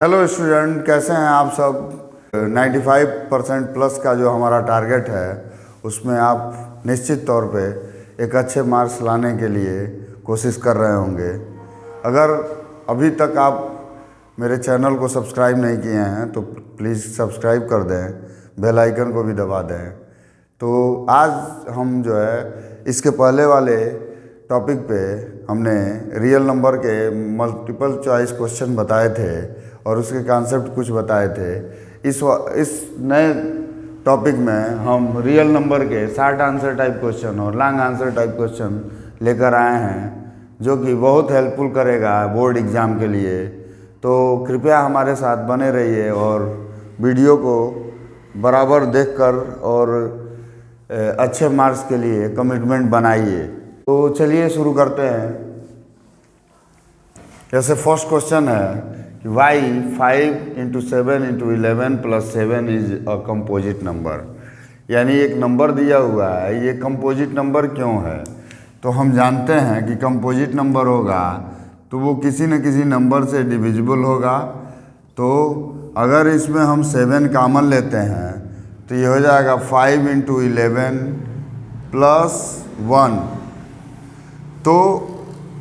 Hello student, कैसे हैं आप सब। 95% प्लस का जो हमारा टारगेट है उसमें आप निश्चित तौर पे एक अच्छे मार्क्स लाने के लिए कोशिश कर रहे होंगे। अगर अभी तक आप मेरे चैनल को सब्सक्राइब नहीं किए हैं तो प्लीज़ सब्सक्राइब कर दें, बेल आइकन को भी दबा दें। तो आज हम जो है इसके पहले वाले टॉपिक पे हमने रियल नंबर के मल्टीपल चॉइस क्वेश्चन बताए थे और उसके कॉन्सेप्ट कुछ बताए थे। इस नए टॉपिक में हम रियल नंबर के शॉर्ट आंसर टाइप क्वेश्चन और लॉन्ग आंसर टाइप क्वेश्चन लेकर आए हैं, जो कि बहुत हेल्पफुल करेगा बोर्ड एग्ज़ाम के लिए। तो कृपया हमारे साथ बने रहिए और वीडियो को बराबर देखकर और अच्छे मार्क्स के लिए कमिटमेंट बनाइए। तो चलिए शुरू करते हैं। जैसे फर्स्ट क्वेश्चन है कि why 5 × 7 × 11 + 7 is a composite number. यानी एक नंबर दिया हुआ है, ये कंपोजिट नंबर क्यों है। तो हम जानते हैं कि कंपोजिट नंबर होगा तो वो किसी न किसी नंबर से डिविजिबल होगा। तो अगर इसमें हम 7 कॉमन लेते हैं तो ये हो जाएगा 5 × 11 + 1। तो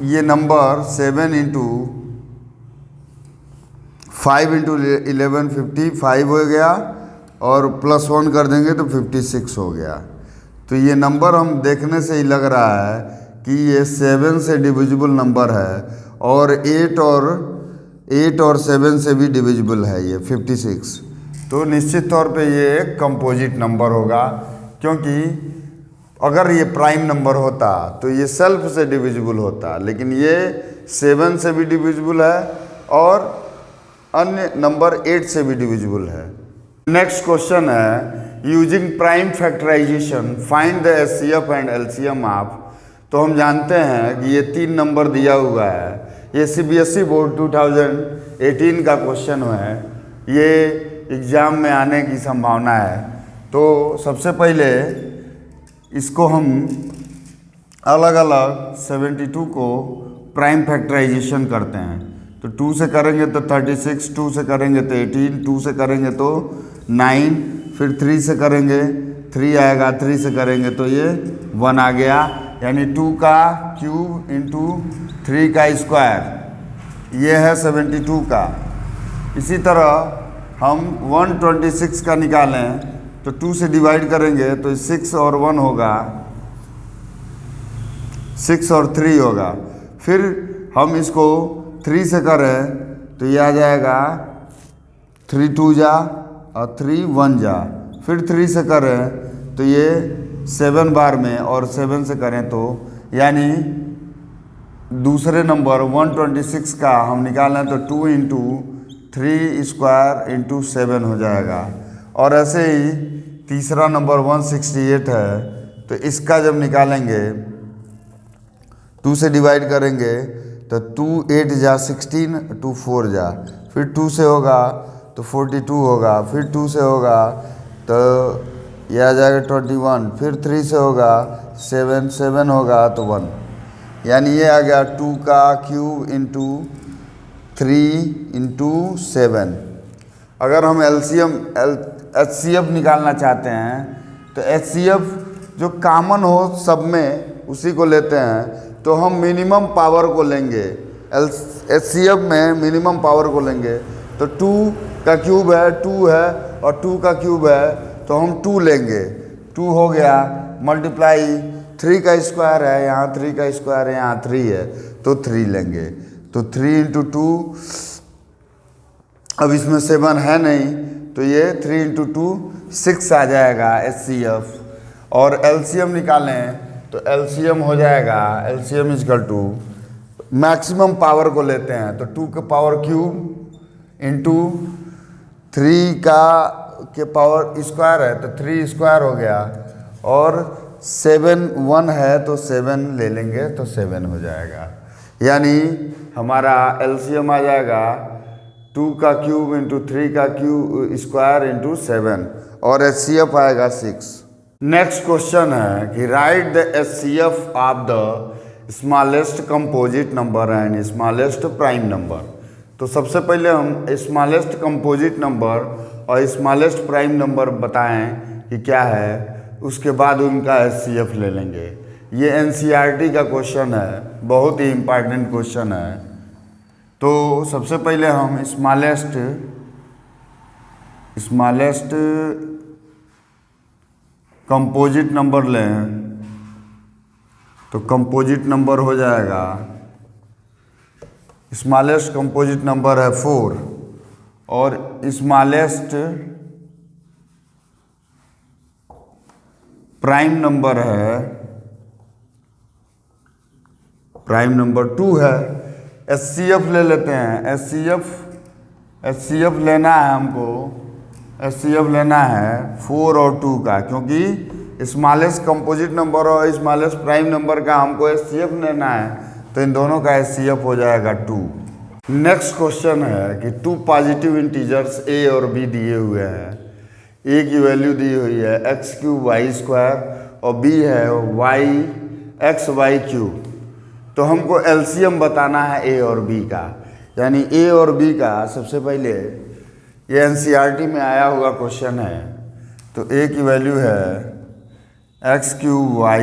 ये नंबर 7 × 5 × 11 55 हो गया और +1 कर देंगे तो 56 हो गया। तो ये नंबर हम देखने से ही लग रहा है कि ये 7 से डिविजिबल नंबर है और 8 और 7 से भी डिविजिबल है ये 56। तो निश्चित तौर पे ये एक कंपोजिट नंबर होगा, क्योंकि अगर ये प्राइम नंबर होता तो ये सेल्फ से डिविजिबल होता, लेकिन ये 7 से भी डिविजिबल है और अन्य नंबर 8 से भी डिविजिबल है। नेक्स्ट क्वेश्चन है using prime factorisation find the HCF and LCM of. तो हम जानते हैं कि ये 3 नंबर दिया हुआ है। ये सीबीएसई बोर्ड 2018 का क्वेश्चन है, ये एग्ज़ाम में आने की संभावना है। तो सबसे पहले इसको हम अलग अलग 72 को प्राइम फैक्टराइजेशन करते हैं। तो 2 से करेंगे तो 36, 2 से करेंगे तो 18, 2 से करेंगे तो 9, फिर 3 से करेंगे 3 आएगा, 3 से करेंगे तो ये 1 आ गया। यानी 2 का क्यूब × 3 का स्क्वायर, ये है 72 का। इसी तरह हम 126 का निकालें तो 2 से डिवाइड करेंगे तो 6 और 1 होगा, 6 और 3 होगा। फिर हम इसको 3 से करें तो ये आ जाएगा 3 2 जा और 3 1 जा। फिर 3 से करें तो ये 7 बार में और 7 से करें तो यानी दूसरे नंबर 126 का हम निकालें तो 2 × 3 स्क्वायर × 7 हो जाएगा। और ऐसे ही तीसरा नंबर 168 है, तो इसका जब निकालेंगे 2 से डिवाइड करेंगे तो 2 8 जा 16, 2 4 जा, फिर 2 से होगा तो 42 होगा, फिर 2 से होगा तो यह आ जाएगा 21, फिर 3 से होगा 7, 7 होगा तो 1। यानी ये आ गया 2 का क्यूब × 3 × 7। अगर हम एचसीएफ निकालना चाहते हैं तो एचसीएफ जो कॉमन हो सब में उसी को लेते हैं। तो हम मिनिमम पावर को लेंगे, एचसीएफ में मिनिमम पावर को लेंगे। तो 2 का क्यूब है 2 है और 2 का क्यूब है तो हम 2 लेंगे, 2 हो गया, मल्टीप्लाई 3 का स्क्वायर है, यहाँ 3 का स्क्वायर है, यहाँ 3 है तो 3 लेंगे। तो 3 × 2, अब इसमें 7 है नहीं तो ये 3 × 2 6 आ जाएगा एचसीएफ। और एलसीएम निकालें तो एलसीएम हो जाएगा, एलसीएम = मैक्सिमम पावर को लेते हैं तो 2 के पावर क्यूब × 3 के पावर स्क्वायर है तो 3 स्क्वायर हो गया। और 7 1 है तो 7 ले लेंगे तो 7 हो जाएगा। यानी हमारा एलसीएम आ जाएगा 2 का क्यूब × 3 का क्यूब स्क्वायर × 7 और एचसीएफ आएगा 6। नेक्स्ट क्वेश्चन है कि write the HCF of the smallest composite number and smallest prime number. तो सबसे पहले हम स्मॉलेस्ट कंपोजिट नंबर और स्मॉलेस्ट प्राइम नंबर बताएं कि क्या है, उसके बाद उनका HCF ले लेंगे। ये NCERT का क्वेश्चन है, बहुत ही इम्पॉर्टेंट क्वेश्चन है। तो सबसे पहले हम स्मॉलेस्ट कंपोजिट नंबर लें, तो कंपोजिट नंबर हो जाएगा, स्मॉलेस्ट कंपोजिट नंबर है 4 और स्मॉलेस्ट प्राइम नंबर है, प्राइम नंबर 2 है। HCF ले लेते हैं। HCF लेना है हमको, HCF लेना है 4 और 2 का, क्योंकि स्मॉलेस्ट कंपोजिट नंबर और स्मॉलेस्ट प्राइम नंबर का हमको HCF लेना है, तो इन दोनों का HCF हो जाएगा 2। नेक्स्ट क्वेश्चन है कि 2 पॉजिटिव इंटीजर्स A और B दिए हुए हैं। A की वैल्यू दी हुई है x³ y² और B है xy³। तो हमको LCM बताना है A और B का, यानी A और B का सबसे पहले, ये NCERT में आया हुआ क्वेश्चन है। तो A की वैल्यू है x³ y,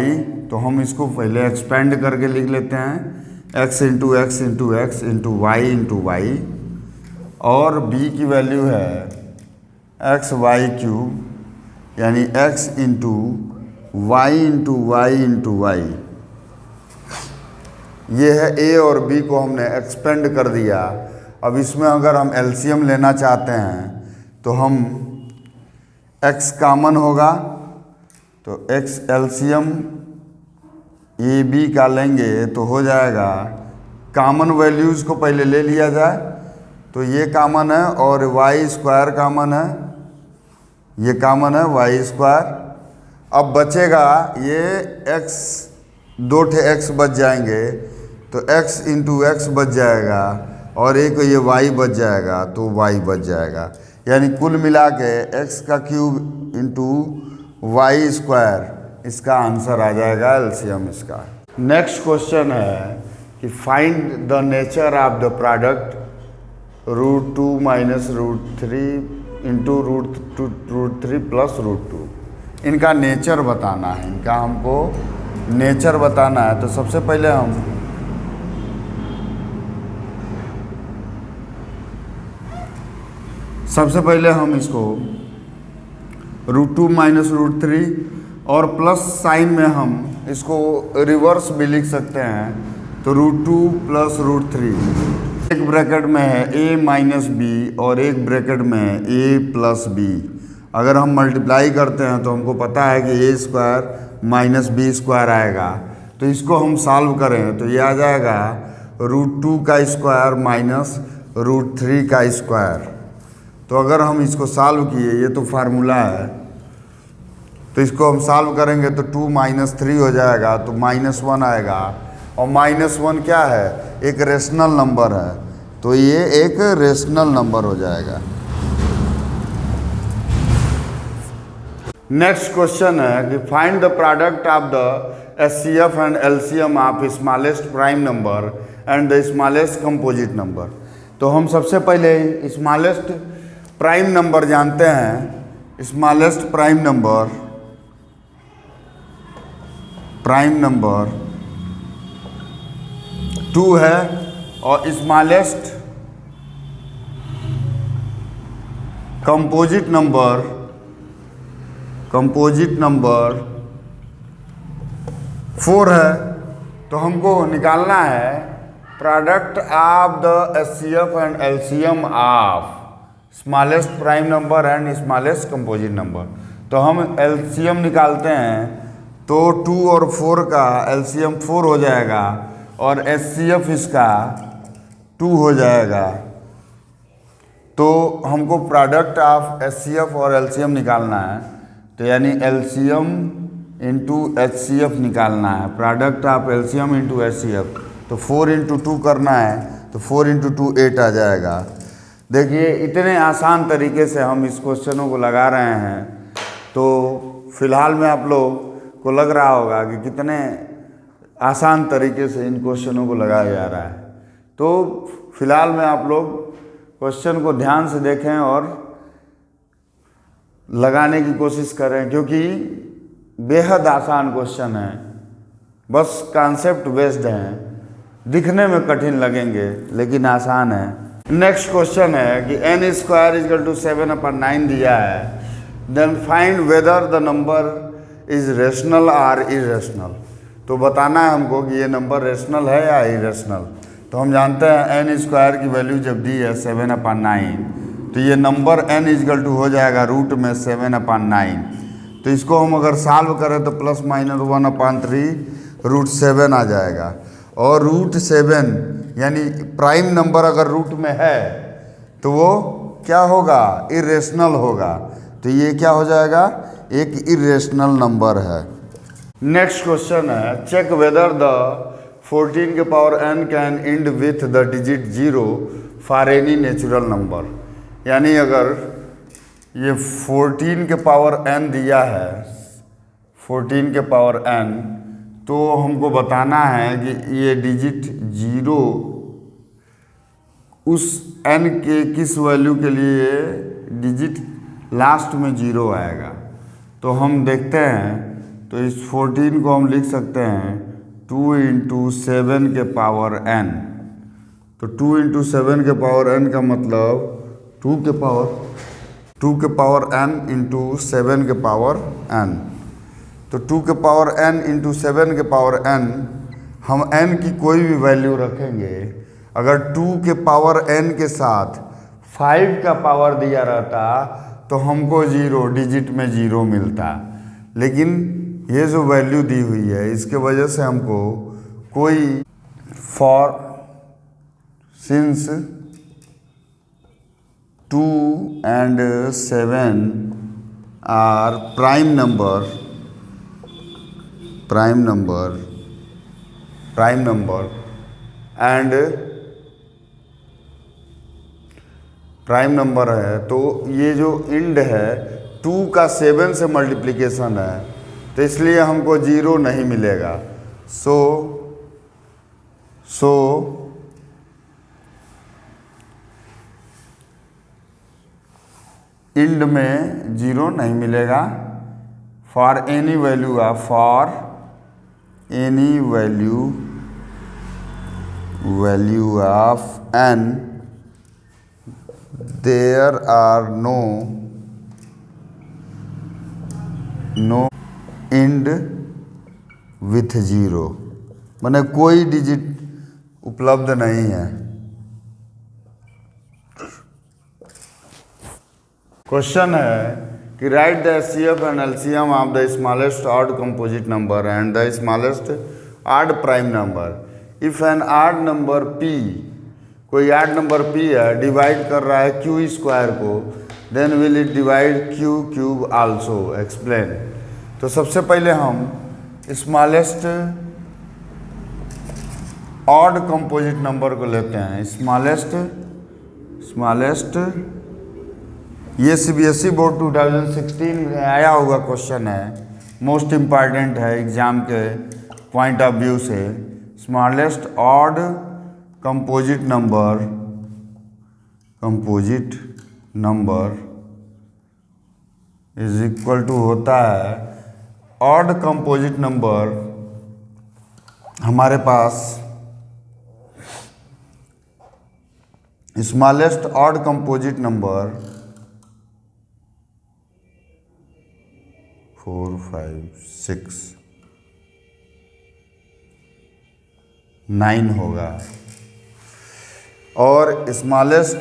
तो हम इसको पहले एक्सपेंड करके लिख लेते हैं x into x into x into y, और B की वैल्यू है xy³, यानी x into y into y into y. ये है A और B को हमने एक्सपेंड कर दिया। अब इसमें अगर हम LCM लेना चाहते हैं तो हम x कॉमन होगा, तो x LCM AB का लेंगे तो हो जाएगा, कॉमन वैल्यूज़ को पहले ले लिया जाए, तो ये कॉमन है और y² कॉमन है, ये कॉमन है y²। अब बचेगा ये x, 2 x बच जाएंगे, तो x इंटू एक्स बच जाएगा और एक ये y बच जाएगा, तो y बच जाएगा, यानी कुल मिला के x³ इंटू y², इसका आंसर आ जाएगा LCM इसका। नेक्स्ट क्वेश्चन है कि find the nature of the product √2 minus √3 into √3 plus √2। इनका नेचर बताना है, इनका हमको नेचर बताना है। तो सबसे पहले हम इसको √2 माइनस √3 और प्लस साइन में हम इसको रिवर्स भी लिख सकते हैं, तो √2 प्लस √3। एक ब्रैकेट में है a माइनस बी और एक ब्रैकेट में है a प्लस बी। अगर हम मल्टीप्लाई करते हैं तो हमको पता है कि a² माइनस b² आएगा, तो इसको हम सॉल्व करें तो ये आ जाएगा √2 का स्क्वायर माइनस √3 का स्क्वायर। तो अगर हम इसको सॉल्व किए, ये तो फार्मूला है, तो इसको हम सॉल्व करेंगे तो 2 माइनस 3 हो जाएगा, तो -1 आएगा। और -1 क्या है, एक रेशनल नंबर है, तो ये एक रेशनल नंबर हो जाएगा। नेक्स्ट क्वेश्चन है कि find the product of the HCF and LCM of smallest prime number and the smallest composite number. तो हम सबसे पहले स्मॉलेस्ट प्राइम नंबर जानते हैं। स्मॉलेस्ट प्राइम नंबर 2 है और स्मॉलेस्ट कंपोजिट नंबर 4 है। तो हमको निकालना है product of the HCF and LCM of smallest prime number and smallest composite number. तो हम LCM निकालते हैं, तो 2 और 4 का LCM 4 हो जाएगा और HCF इसका 2 हो जाएगा। तो हमको प्रोडक्ट ऑफ HCF और LCM निकालना है, तो यानी LCM इंटू HCF निकालना है, product of LCM into HCF। तो 4 इंटू 2 करना है, तो 4 इंटू 2 8 आ जाएगा। देखिए इतने आसान तरीके से हम इस क्वेश्चनों को लगा रहे हैं, तो फिलहाल में आप लोग को लग रहा होगा कि कितने आसान तरीके से इन क्वेश्चनों को लगाया जा रहा है। तो फिलहाल में आप लोग क्वेश्चन को ध्यान से देखें और लगाने की कोशिश करें, क्योंकि बेहद आसान क्वेश्चन है, बस कॉन्सेप्ट बेस्ड हैं, दिखने में कठिन लगेंगे लेकिन आसान है। नेक्स्ट क्वेश्चन है कि n स्क्वायर इजकल टू 7/9 दिया है, then find whether the number is rational or irrational. तो बताना है हमको कि ये नंबर रेशनल है या इरेशनल। तो हम जानते हैं n स्क्वायर की वैल्यू जब दी है 7/9, तो ये नंबर n इजकल टू हो जाएगा रूट में 7/9। तो इसको हम अगर सॉल्व करें तो प्लस माइनस 1/3 रूट 7 आ जाएगा। और रूट 7 यानी प्राइम नंबर अगर रूट में है तो वो क्या होगा, इरेशनल होगा। तो ये क्या हो जाएगा, एक इरेशनल नंबर है। नेक्स्ट क्वेश्चन है, चेक वेदर द 14 के power n can and with the digit 0 for any natural number. यानी अगर ये 14 के पावर n दिया है, 14 के पावर n, तो हमको बताना है कि ये डिजिट 0 उस n के किस वैल्यू के लिए डिजिट लास्ट में 0 आएगा। तो हम देखते हैं, तो इस 14 को हम लिख सकते हैं 2 × 7 के पावर n। तो 2 × 7 के पावर n का मतलब 2 के पावर n × 7 के पावर n। तो 2 के पावर n × 7 के पावर n, हम n की कोई भी वैल्यू रखेंगे। अगर 2 के पावर n के साथ 5 का पावर दिया रहता तो हमको 0 डिजिट में 0 मिलता, लेकिन ये जो वैल्यू दी हुई है इसके वजह से हमको कोई for since 2 and 7 are prime number and prime number है, तो ये जो इंड है 2 का 7 से मल्टीप्लिकेशन है, तो इसलिए हमको 0 नहीं मिलेगा। सो इंड में 0 नहीं मिलेगा। For any value of n there are no end with 0, माने कोई डिजिट उपलब्ध नहीं है। क्वेश्चन है कि write the HCF and LCM of the smallest odd composite number and the smallest odd prime number. If an odd number p, कोई odd number p है, divide कर रहा है q स्क्वायर को, then will it divide q cube also, explain. तो सबसे पहले हम स्मॉलेस्ट ऑड कंपोजिट नंबर को लेते हैं। स्मॉलेस्ट ये CBSE बोर्ड 2016 में आया हुआ क्वेश्चन है, मोस्ट इम्पॉर्टेंट है एग्जाम के पॉइंट ऑफ व्यू से। Smallest odd composite number is equal to होता है ऑड कंपोजिट नंबर। हमारे पास स्मॉलेस्ट ऑड कंपोजिट नंबर 4, 5, 6, 9 होगा, और स्मॉलेस्ट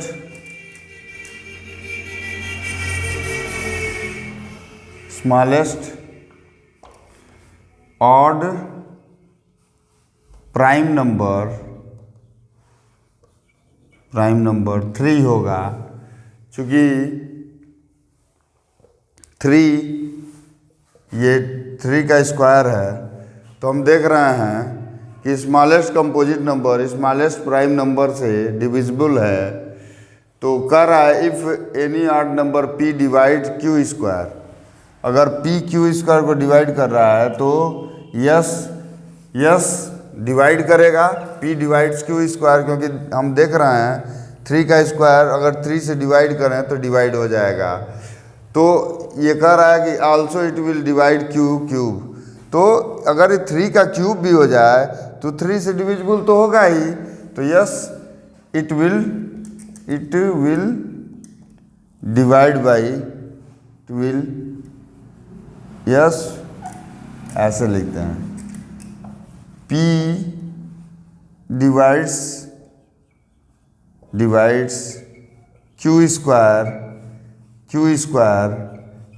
ऑड प्राइम नंबर 3 होगा। चूँकि 3 का स्क्वायर है, तो हम देख रहे हैं कि smallest composite number smallest prime number से डिविजिबल है। तो कह रहा है if any odd number p divide q square, अगर p q स्क्वायर को डिवाइड कर रहा है तो यस डिवाइड करेगा P डिवाइड्स Q स्क्वायर, क्योंकि हम देख रहे हैं 3 का स्क्वायर अगर 3 से डिवाइड करें तो डिवाइड हो जाएगा। तो ये कह रहा है कि also it will divide Q cube, तो अगर 3 का क्यूब भी हो जाए तो 3 से डिविजिबल तो होगा ही, तो yes it will divide by, it will, yes ऐसे लिखते हैं P divides Q square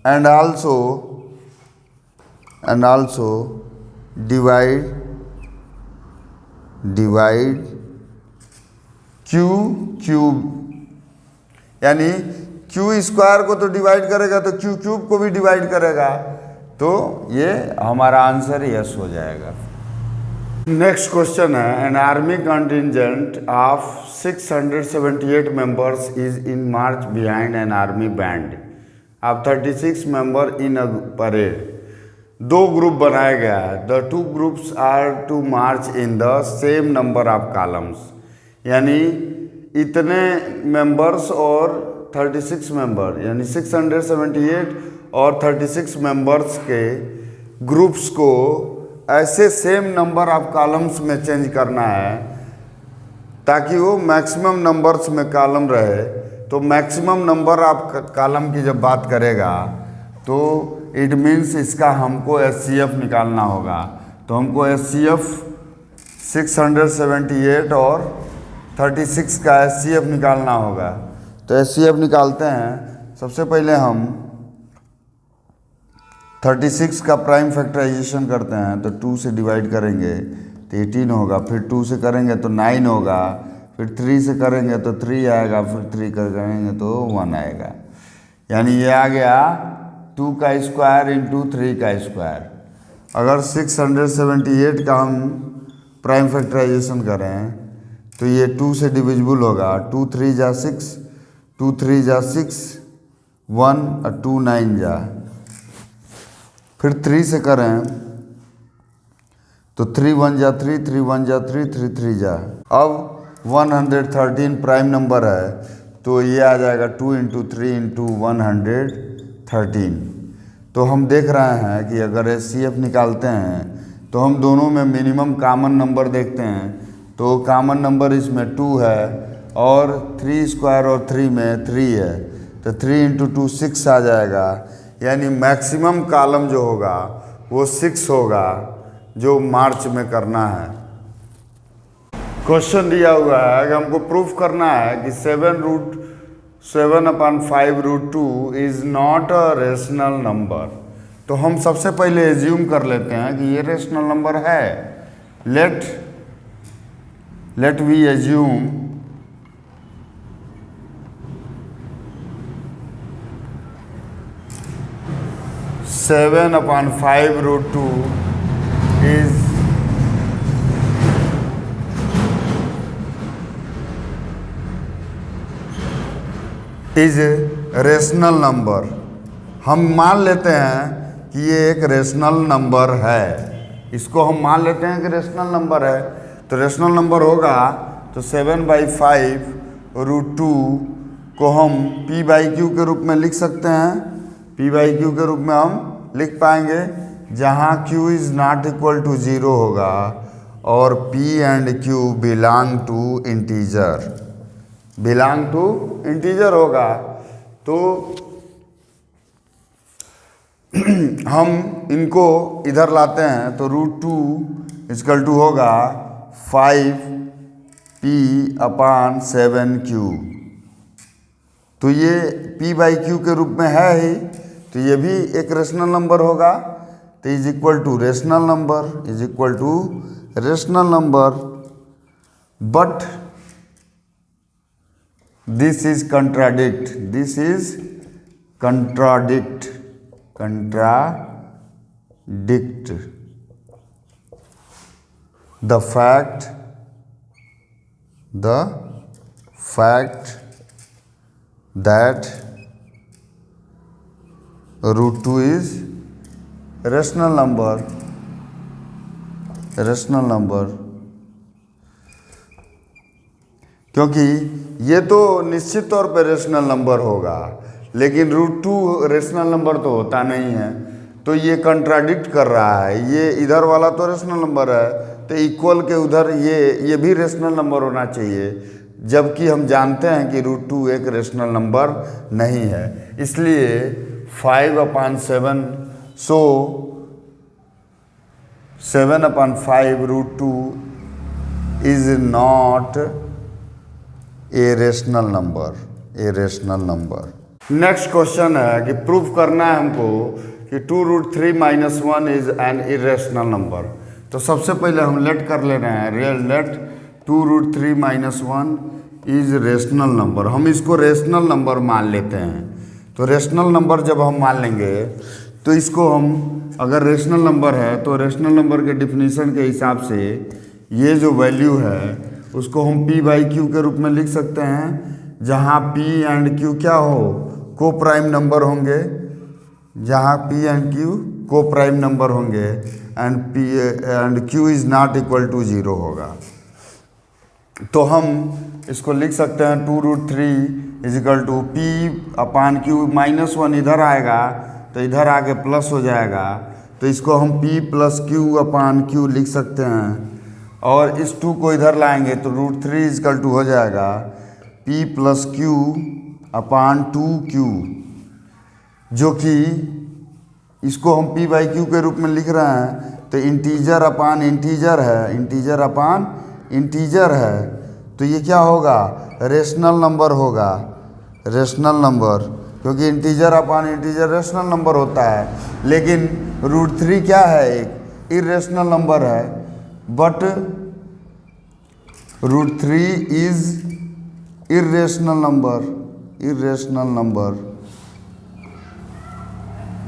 and also divide Q cube, यानी Q स्क्वायर को तो डिवाइड करेगा तो Q क्यूब को भी डिवाइड करेगा, तो ये हमारा आंसर यस हो जाएगा। नेक्स्ट क्वेश्चन है, an army contingent of 678 members is in march behind an army band of 36 member in a parade. 2 group बनाया गया है। The 2 groups are to march in the same number of columns, यानी इतने members और 36 member, यानी 678 और 36 members के groups को ऐसे सेम नंबर ऑफ कॉलम्स में चेंज करना है ताकि वो मैक्सिमम नंबर्स में कॉलम रहे। तो मैक्सिमम नंबर ऑफ कॉलम की जब बात करेगा तो इट मीन्स इसका हमको HCF निकालना होगा। तो हमको HCF 678 और 36 का HCF निकालना होगा। तो HCF निकालते हैं। सबसे पहले हम 36 का प्राइम फैक्टराइजेशन करते हैं, तो 2 से डिवाइड करेंगे तो 18 होगा, फिर 2 से करेंगे तो 9 होगा, फिर 3 से करेंगे तो 3 आएगा, फिर 3 करेंगे तो 1 आएगा, यानी ये आ गया 2 का स्क्वायर इंटू 3 का स्क्वायर। अगर 678 का हम प्राइम फैक्टराइजेशन करें तो ये 2 से डिविजिबल होगा, 2 3 जा 6, 2 3 जा 6, 1 और 2 9 जा, फिर 3 से करें तो 3 1 जा 3, 3 1 जा 3, 3 3 जा। अब 113 प्राइम नंबर है तो ये आ जाएगा 2 इंटू 3 इंटू 113। तो हम देख रहे हैं कि अगर HCF निकालते हैं तो हम दोनों में मिनिमम कॉमन नंबर देखते हैं, तो कॉमन नंबर इसमें 2 है और 3 स्क्वायर और 3 में 3 है, तो 3 इंटू 2 6 आ जाएगा, यानी मैक्सिमम कॉलम जो होगा वो 6 होगा जो मार्च में करना है। क्वेश्चन दिया हुआ है कि हमको प्रूफ करना है कि 7/5√2 is not a rational number. तो हम सबसे पहले एज्यूम कर लेते हैं कि ये रेशनल नंबर है। Let we assume 7/5√2 is rational number. हम मान लेते हैं कि ये एक रेशनल नंबर है, इसको हम मान लेते हैं कि रेशनल नंबर है। तो रेशनल नंबर होगा तो 7/5√2 को हम P/Q के रूप में लिख सकते हैं। P/Q के रूप में हम लिख पाएंगे जहाँ Q is not equal to 0 होगा और P and Q belong to integer होगा। तो हम इनको इधर लाते हैं तो √2 इक्वल टू होगा 5P/7Q। तो ये P/Q के रूप में है ही, तो ये भी एक रेशनल नंबर होगा। तो is equal to rational number but this is contradict the fact that √2 is rational number क्योंकि ये तो निश्चित तौर पे रेशनल नंबर होगा, लेकिन √2 रेशनल नंबर तो होता नहीं है, तो ये कंट्राडिक्ट कर रहा है। ये इधर वाला तो रेशनल नंबर है, तो इक्वल के उधर ये भी रेशनल नंबर होना चाहिए, जबकि हम जानते हैं कि √2 एक रेशनल नंबर नहीं है। इसलिए 5/7, सो 7/5 √2 is not a rational number. Next question है कि प्रूव करना है हमको कि 2√3 - 1 इज एन इरेशनल नंबर। तो सबसे पहले हम लेट कर ले रहे हैं, लेट 2√3 - 1 इज रेशनल नंबर। हम इसको रेशनल नंबर मान लेते हैं। तो रेशनल नंबर जब हम मान लेंगे तो इसको हम, अगर रेशनल नंबर है तो रेशनल नंबर के डिफिनीशन के हिसाब से ये जो वैल्यू है उसको हम p/q के रूप में लिख सकते हैं, जहाँ p एंड q क्या हो, को प्राइम नंबर होंगे, जहाँ p एंड q को प्राइम नंबर होंगे, and q is not equal to 0 होगा। तो हम इसको लिख सकते हैं 2√3 इजिकल टू p/q -1 इधर आएगा तो इधर आके प्लस हो जाएगा, तो इसको हम p + q/q लिख सकते हैं, और इस 2 को इधर लाएंगे तो √3 इजिकल टू हो जाएगा p + q/2q, जो कि इसको हम p/q के रूप में लिख रहे हैं। तो इंटीजर अपान इंटीजर है, इंटीजर अपान इंटीजर है, तो ये क्या होगा, रेशनल नंबर होगा, रेशनल नंबर, क्योंकि इंटीजर अपान इंटीजर रेशनल नंबर होता है। लेकिन √3 क्या है, एक इरेशनल नंबर है, but √3 is irrational number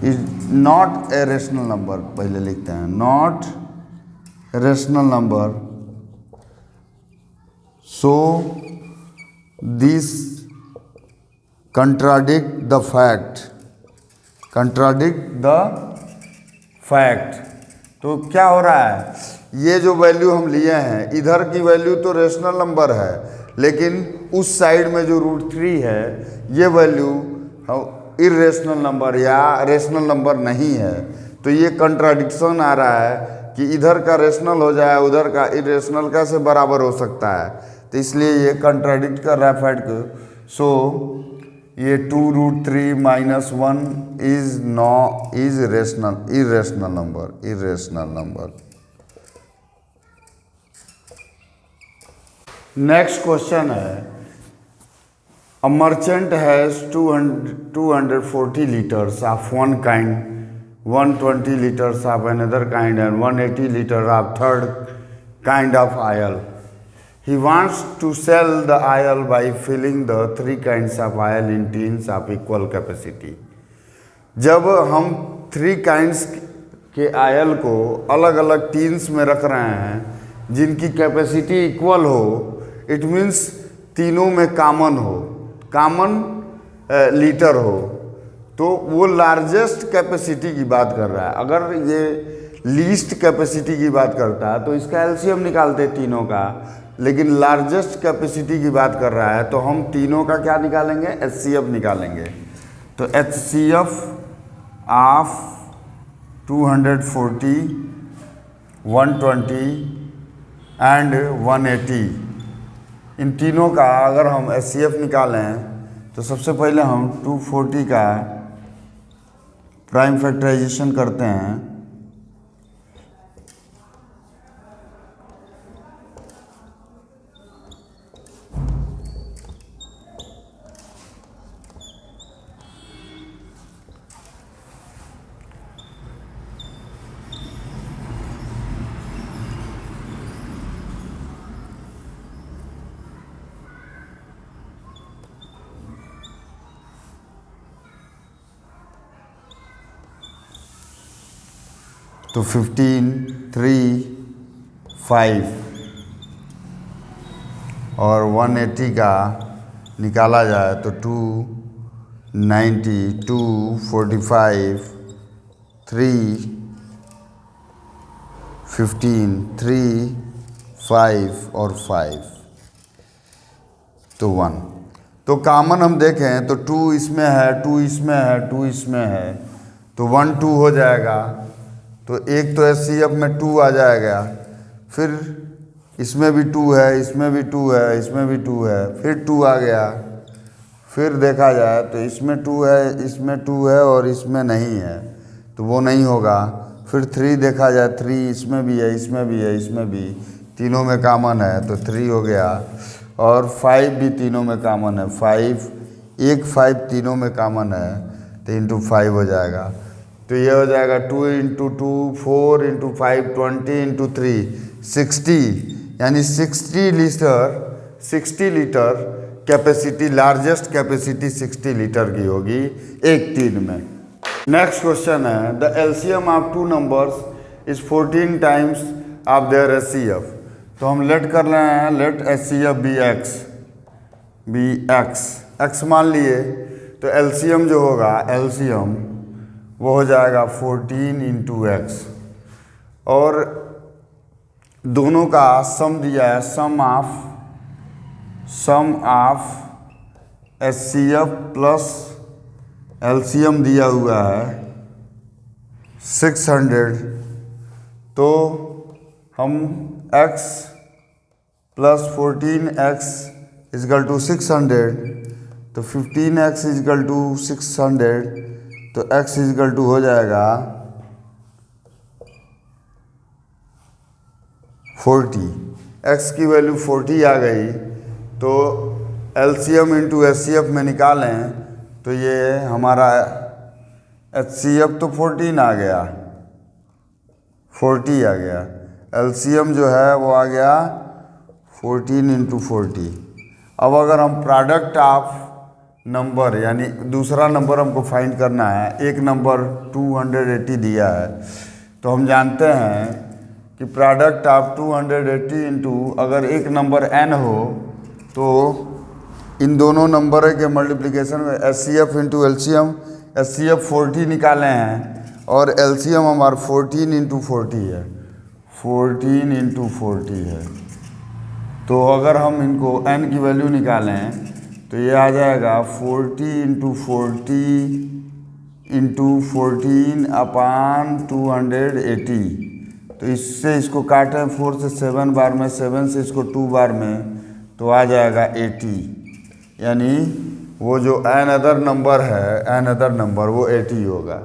is not a rational number। पहले लिखते हैं not rational number, so this contradict the fact। तो क्या हो रहा है, ये जो वैल्यू हम लिए हैं, इधर की वैल्यू तो रेशनल नंबर है, लेकिन उस साइड में जो √3 है ये वैल्यू इरेशनल नंबर या रेशनल नंबर नहीं है। तो ये कंट्राडिक्शन आ रहा है कि इधर का रेशनल हो जाए, उधर का इरेशनल कैसे बराबर हो सकता है। तो इसलिए ये कंट्राडिक्ट कर रहा है फैक्ट को। सो ये 2√3 - 1 is irrational number. Next question है, a merchant has 240 liters of one kind, 120 liters of another kind, and 180 liters of third kind of oil. He wants to sell the oil by filling the 3 kinds of oil in tins of equal capacity। जब हम 3 kinds के oil को अलग अलग teens में रख रहे हैं जिनकी कैपेसिटी इक्वल हो, इट मीन्स तीनों में कॉमन लीटर हो, तो वो लार्जेस्ट कैपेसिटी की बात कर रहा है। अगर ये लीस्ट कैपेसिटी की बात करता है तो इसका एलसीएम निकालते तीनों का, लेकिन लार्जेस्ट कैपेसिटी की बात कर रहा है तो हम तीनों का क्या निकालेंगे, एचसीएफ निकालेंगे। तो एचसीएफ ऑफ 240, 120 एंड 180, इन तीनों का अगर हम एचसीएफ निकालें तो सबसे पहले हम 240 का प्राइम फैक्टराइजेशन करते हैं। तो 15, 3, 5 और 180 का निकाला जाए तो 290, 245, 3, 15, 3, 5 और 5। तो 1। तो कॉमन हम देखें तो 2 इसमें है, 2 इसमें है, 2 इसमें है, तो 1 2 हो जाएगा। तो एक तो HCF में 2 आ जाएगा, फिर इसमें भी 2 है, इसमें भी 2 है, इसमें भी 2 है, फिर 2 आ गया। फिर देखा जाए तो इसमें 2 है, इसमें 2 है और इसमें नहीं है, तो वो नहीं होगा। फिर 3 देखा जाए, 3 इसमें भी है, इसमें भी है, इसमें भी, तीनों में कॉमन है तो 3 हो गया। और 5 भी तीनों में कॉमन है, 5 तीनों में कॉमन है, तो इंटू 5 हो जाएगा। तो ये हो जाएगा 2 इंटू 2 4 इंटू 5 20 इंटू 3 60, यानी 60 litre capacity, largest capacity 60 litre की होगी एक टीन में। नेक्स्ट क्वेश्चन है, the LCM of 2 numbers is 14 times of their HCF। तो हम लेट कर रहे हैं, लेट HCF बी एक्स मान लिए, तो एलसीएम जो होगा, एलसीएम वो हो जाएगा 14 इंटू एक्स, और दोनों का सम दिया है, सम ऑफ HCF प्लस एलसीएम दिया हुआ है 600। तो हम x plus 14x is equal to 600, तो 15x इजकल टू 600, तो x इजकल टू हो जाएगा 40। x की वैल्यू 40 आ गई, तो एलसीएम इंटू HCF में निकालें तो ये हमारा HCF तो 14 आ गया, 40 आ गया, एलसीएम जो है वो आ गया 14 इंटू 40। अब अगर हम प्रोडक्ट ऑफ नंबर, यानी दूसरा नंबर हमको फाइंड करना है, एक नंबर 280 दिया है, तो हम जानते हैं कि प्रोडक्ट ऑफ 280 इंटू, अगर एक नंबर n हो तो इन दोनों नंबर के मल्टीप्लिकेशन में HCF इंटू एलसीएम, HCF 40 निकाले हैं और एलसीएम हमारा 14 इंटू 40 है, 14 इंटू 40 है। तो अगर हम इनको n की वैल्यू निकालें तो ये आ जाएगा 40 इंटू 40 इंटू 14 अपान 280। तो इससे इसको काटें 4 से 7 बार में, 7 से इसको 2 बार में, तो आ जाएगा 80, यानी वो जो n अदर नंबर है, n अदर नंबर वो 80 होगा।